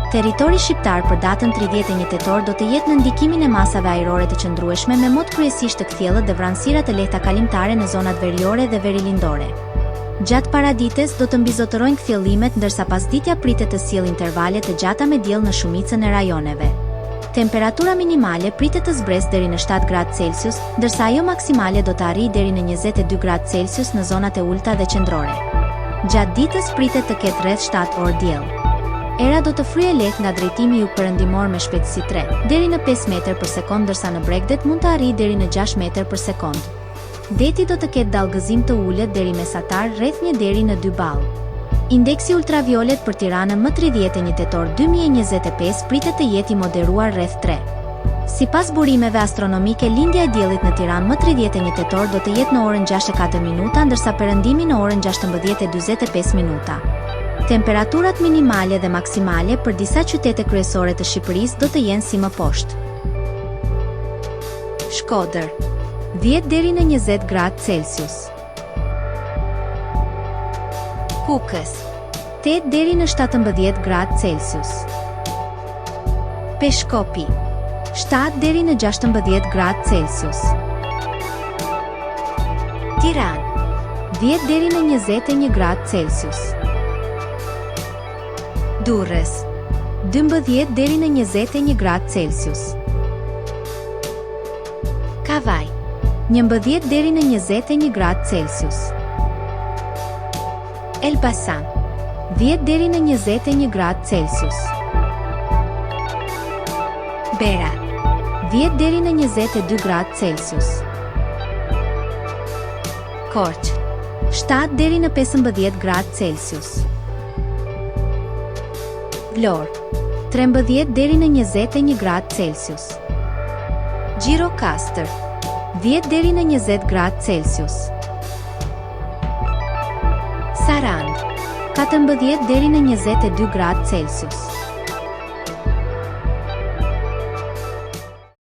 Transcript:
Territori shqiptar për datën 31 tetor do të jetë në ndikimin e masave ajrore të qëndrueshme me mot kryesisht të kthjellët dhe vranësira të lehta kalimtare në zonat veriore dhe verilindore. Gjatë paradites do të mbizotërojnë kthjellimet, ndërsa pasditja pritet të sjellë intervale të gjata me diell në shumicën e rajoneve. Temperatura minimale pritet të zbresë deri në 7 gradë Celsius, ndërsa ajo maksimale do të arrijë deri në 22 gradë Celsius në zonat e ulta dhe qendrore. Gjatë ditës pritet të ketë rreth 7 orë diell. Era do të fryejë lehtë nga drejtimi jugpërëndimor me shpejtësi 3 deri në 5 metër për sekond, ndërsa në Bregdet mund të arrijë deri në 6 metër për sekond. Deti do të ketë dallgëzim të ulët deri mesatar rreth 1 deri në 2 ball. Indeksi ultraviolet për Tiranën më 31 tetor 2025 pritet të jetë i moderuar rreth 3. Sipas burimeve astronomike, lindja e diellit në Tiranë më 31 tetor do të jetë në orën 6:04 minuta, ndërsa perëndimi në orën 16:45 minuta. Temperaturat minimale dhe maksimale për disa qytete kryesore të Shqipërisë do të jenë si më poshtë. Shkodër 10 deri në 20 gradë Celsius. Kukës 8 deri në 17 gradë Celsius. Peshkopi 7 deri në 16 gradë Celsius. Tiranë 10 deri në 21 gradë Celsius. Durrës 12 deri në 21 gradë Celsius. Kavaj 11 deri në 21 gradë Celsius. Elbasan 10 deri në 21 gradë Celsius. Berat 10 deri në 22 gradë Celsius. Korçë 7 deri në 15 gradë Celsius. Vlorë 13 deri në 21 gradë Celsius. Gjirokastër 10 deri në 20 gradë Celsius. Sarandë 14 deri në 22 gradë Celsius.